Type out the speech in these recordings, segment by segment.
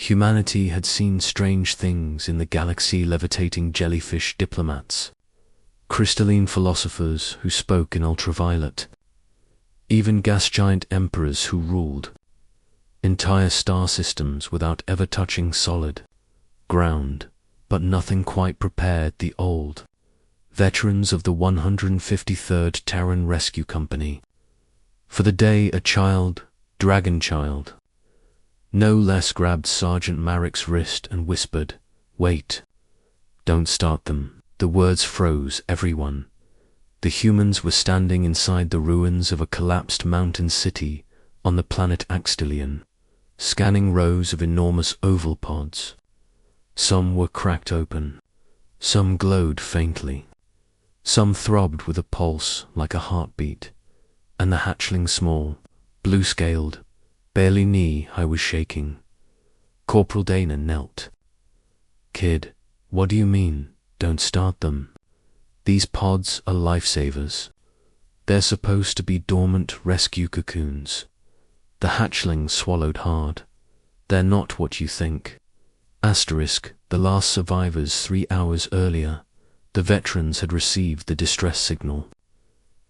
Humanity had seen strange things in the galaxy, levitating jellyfish diplomats, crystalline philosophers who spoke in ultraviolet, even gas giant emperors who ruled entire star systems without ever touching solid ground. But nothing quite prepared the old veterans of the 153rd Terran Rescue Company for the day a child, dragon child, no less, grabbed Sergeant Marrick's wrist and whispered, "Wait, don't start them." The words froze everyone. The humans were standing inside the ruins of a collapsed mountain city on the planet Axtilion, scanning rows of enormous oval pods. Some were cracked open, some glowed faintly, some throbbed with a pulse like a heartbeat, and the hatchling small, blue-scaled, barely knee-high was shaking. Corporal Dana knelt. "Kid, what do you mean, don't start them? These pods are lifesavers. They're supposed to be dormant rescue cocoons." The hatchling swallowed hard. "They're not what you think." The last survivors 3 hours earlier, the veterans had received the distress signal.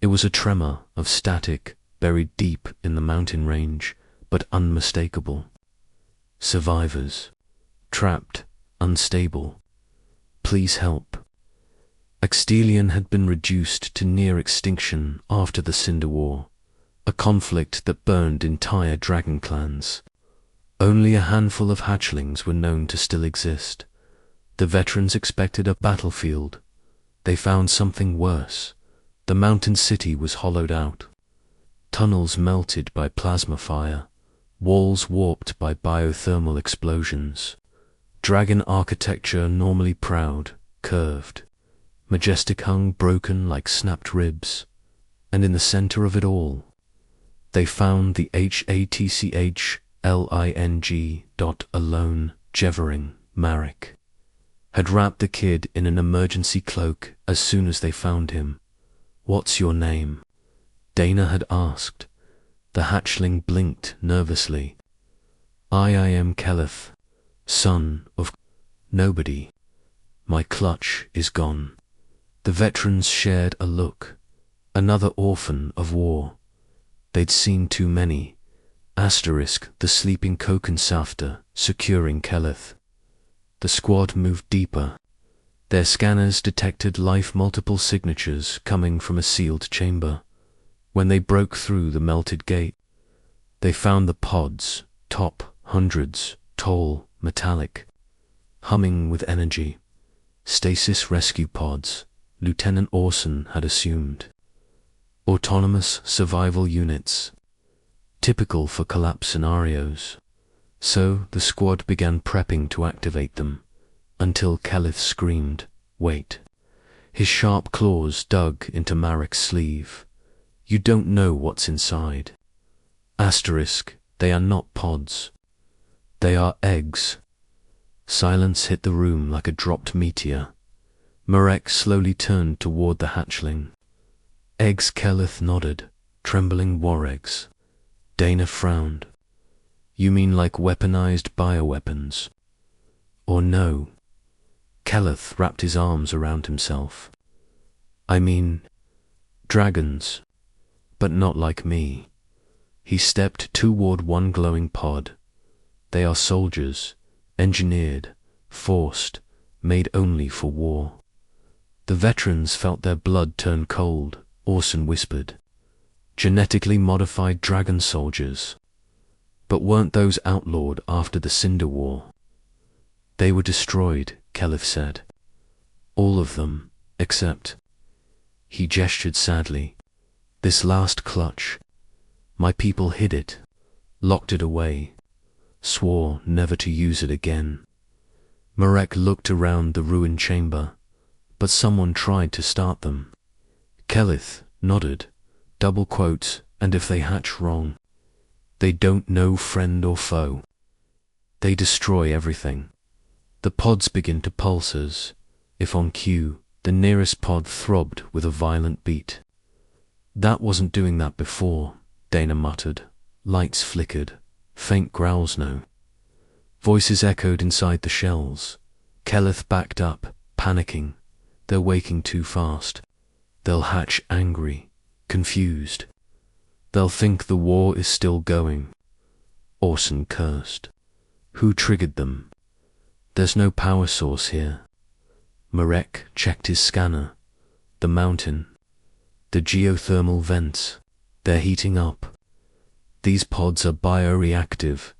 It was a tremor of static buried deep in the mountain range, but unmistakable. Survivors. Trapped. Unstable. Please help. Axtelion had been reduced to near extinction after the Cinder War, a conflict that burned entire dragon clans. Only a handful of hatchlings were known to still exist. The veterans expected a battlefield. They found something worse. The mountain city was hollowed out. Tunnels melted by plasma fire, walls warped by biothermal explosions. Dragon architecture, normally proud, curved. Majestic hung broken like snapped ribs. And in the center of it all, they found the Hatchling. Alone, Jevering, Marek, had wrapped the kid in an emergency cloak as soon as they found him. "What's your name?" Dana had asked. The hatchling blinked nervously. I am Keleth, son of nobody. My clutch is gone." The veterans shared a look. Another orphan of war. They'd seen too many. The sleeping Kokensafter securing Keleth. The squad moved deeper. Their scanners detected life multiple signatures coming from a sealed chamber. When they broke through the melted gate, they found the pods, top hundreds, tall, metallic, humming with energy. Stasis rescue pods, Lieutenant Orson had assumed. Autonomous survival units, typical for collapse scenarios. So the squad began prepping to activate them, until Keleth screamed, "Wait." His sharp claws dug into Marek's sleeve. "You don't know what's inside." They are not pods. They are eggs. Silence hit the room like a dropped meteor. Marek slowly turned toward the hatchling. "Eggs," Keleth nodded, "trembling war eggs." Dana frowned. "You mean like weaponized bioweapons?" "Or no?" Keleth wrapped his arms around himself. "I mean, dragons, but not like me." He stepped toward one glowing pod. "They are soldiers, engineered, forced, made only for war." The veterans felt their blood turn cold. Orson whispered, "Genetically modified dragon soldiers." "But weren't those outlawed after the Cinder War?" "They were destroyed," Keleth said. "All of them, except..." He gestured sadly. "This last clutch. My people hid it, locked it away, swore never to use it again." Marek looked around the ruined chamber, but someone tried to start them. Keleth nodded, double quotes, "And if they hatch wrong, they don't know friend or foe. They destroy everything." The pods begin to pulse as, if on cue, the nearest pod throbbed with a violent beat. "That wasn't doing that before," Dana muttered. Lights flickered, faint growls no. Voices echoed inside the shells. Keleth backed up, panicking. They're waking too fast. They'll hatch angry, confused. They'll think the war is still going. Orson cursed. Who triggered them? There's no power source here. Marek checked his scanner. The mountain. The geothermal vents. They're heating up. These pods are bioreactive.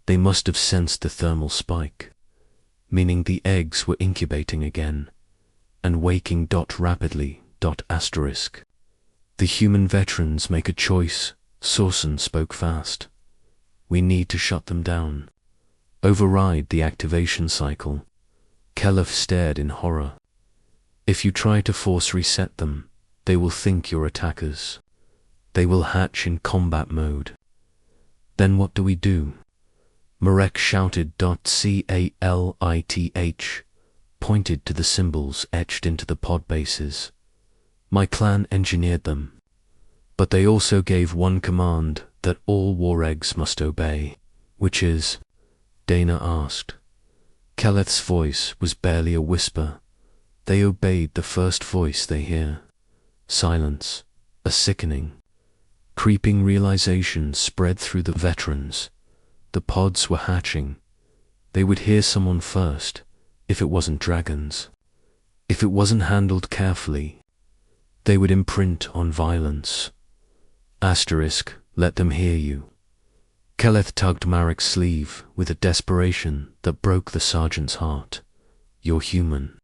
They must have sensed the thermal spike, meaning the eggs were incubating again and waking rapidly. The human veterans make a choice. Sorsen spoke fast. We need to shut them down. Override the activation cycle. Keleth stared in horror. If you try to force reset them, they will think you're attackers. They will hatch in combat mode. Then what do we do? Marek shouted. Calith, pointed to the symbols etched into the pod bases. My clan engineered them. But they also gave one command that all war eggs must obey. Which is? Dana asked. Keleth's voice was barely a whisper. They obeyed the first voice they hear. Silence. A sickening, creeping realization spread through the veterans. The pods were hatching. They would hear someone first, if it wasn't dragons. If it wasn't handled carefully, they would imprint on violence. Let them hear you. Keleth tugged Marek's sleeve with a desperation that broke the sergeant's heart. You're human.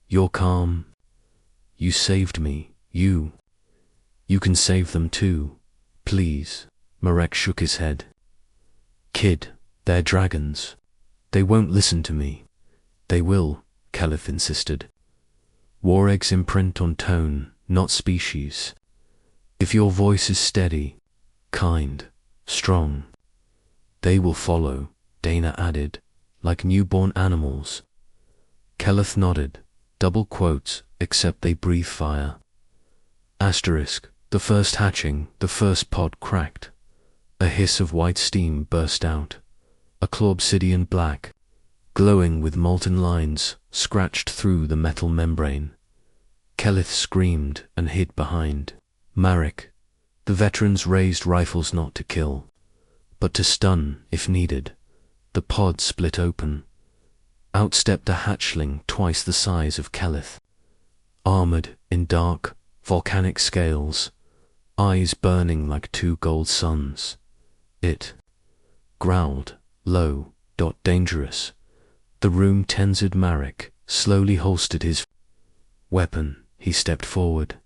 You're calm. You saved me. You can save them too. Please. Marek shook his head. Kid, they're dragons. They won't listen to me. They will, Keleth insisted. War eggs imprint on tone, not species. If your voice is steady, kind, strong, they will follow, Dana added, like newborn animals. Keleth nodded, double quotes, except they breathe fire. The first hatching, the first pod cracked. A hiss of white steam burst out. A claw obsidian black, glowing with molten lines, scratched through the metal membrane. Keleth screamed and hid behind Marek. The veterans raised rifles not to kill, but to stun if needed. The pod split open. Out stepped a hatchling twice the size of Keleth, armored in dark, volcanic scales, eyes burning like two gold suns. It growled, low, dangerous. The room tensered. Marek slowly holstered his weapon. He stepped forward.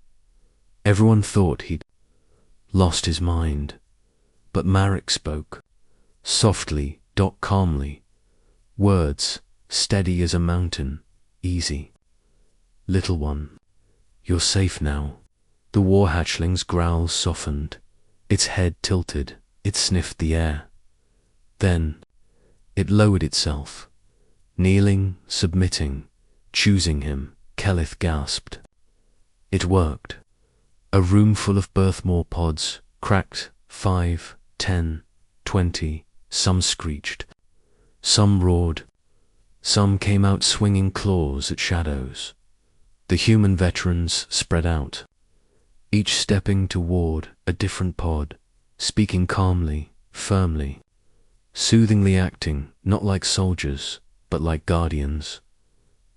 Everyone thought he'd lost his mind, but Marek spoke, softly, calmly, words steady as a mountain, easy. Little one, you're safe now. The war hatchling's growls softened. Its head tilted. It sniffed the air. Then it lowered itself, kneeling, submitting, choosing him. Keleth gasped. It worked. A room full of Birthmore pods cracked. 5, 10, 20. Some screeched. Some roared. Some came out swinging claws at shadows. The human veterans spread out, each stepping toward a different pod, speaking calmly, firmly, soothingly, acting not like soldiers, but like guardians.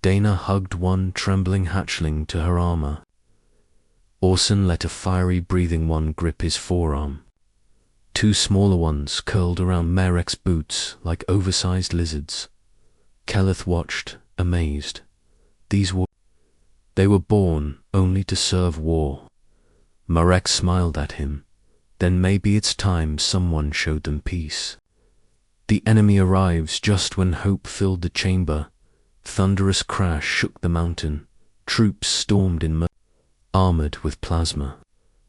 Dana hugged one trembling hatchling to her armor. Orson let a fiery breathing one grip his forearm. Two smaller ones curled around Marek's boots like oversized lizards. Keleth watched, amazed. They were born only to serve war. Marek smiled at him. Then maybe it's time someone showed them peace. The enemy arrives just when hope filled the chamber. Thunderous crash shook the mountain. Troops stormed in armored with plasma,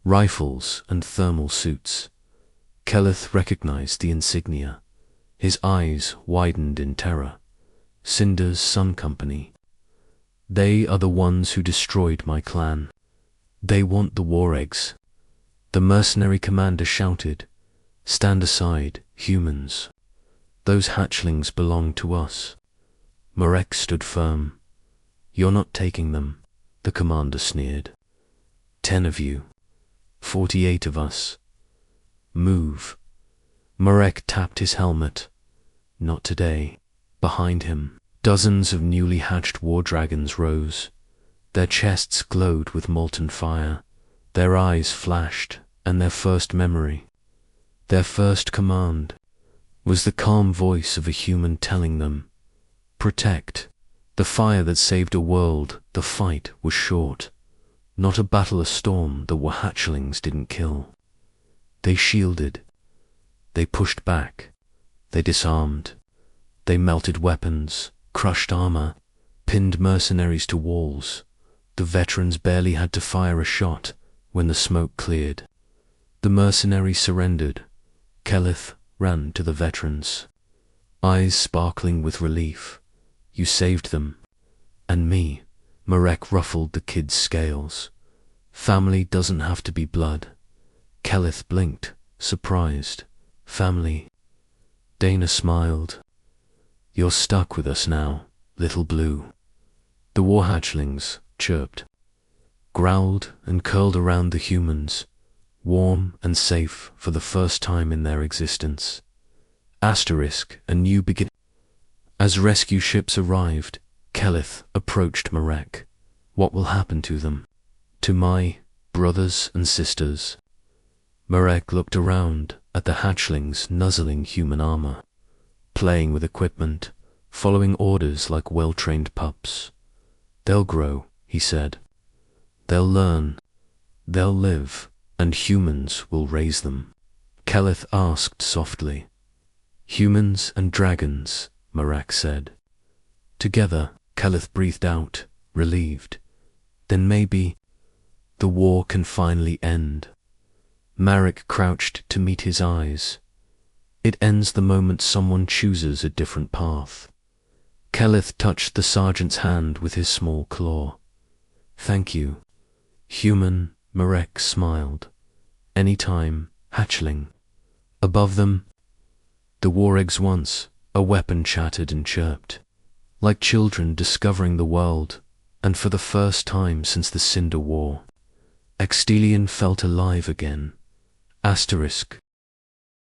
rifles and thermal suits. Keleth recognized the insignia. His eyes widened in terror. Cinder's Sun Company. They are the ones who destroyed my clan. They want the war eggs. The mercenary commander shouted, "Stand aside, humans." Those hatchlings belong to us. Marek stood firm. You're not taking them, the commander sneered. 10 of you. 48 of us. Move. Marek tapped his helmet. Not today. Behind him, dozens of newly hatched war dragons rose. Their chests glowed with molten fire. Their eyes flashed, and their first memory, their first command, was the calm voice of a human telling them, protect. The fire that saved a world, the fight was short. Not a battle a storm that were hatchlings didn't kill. They shielded. They pushed back. They disarmed. They melted weapons, crushed armor, pinned mercenaries to walls. The veterans barely had to fire a shot when the smoke cleared. The mercenaries surrendered. Kelith ran to the veterans, eyes sparkling with relief. You saved them. And me. Marek ruffled the kid's scales. Family doesn't have to be blood. Kelith blinked, surprised. Family. Dana smiled. You're stuck with us now, little blue. The war hatchlings chirped, growled and curled around the humans, warm and safe for the first time in their existence. Asterisk, a new beginning. As rescue ships arrived, Kelith approached Marek. What will happen to them? To my brothers and sisters? Marek looked around at the hatchlings nuzzling human armor, playing with equipment, following orders like well-trained pups. They'll grow, he said. They'll learn. They'll live, and humans will raise them. Kelith asked softly. Humans and dragons, Marek said. Together, Kelith breathed out, relieved. Then maybe the war can finally end. Marek crouched to meet his eyes. It ends the moment someone chooses a different path. Kelith touched the sergeant's hand with his small claw. Thank you. Human, Marek smiled. Anytime, hatchling. Above them, the war eggs once, a weapon chattered and chirped. Like children discovering the world, and for the first time since the Cinder War. Extelion felt alive again. Asterisk,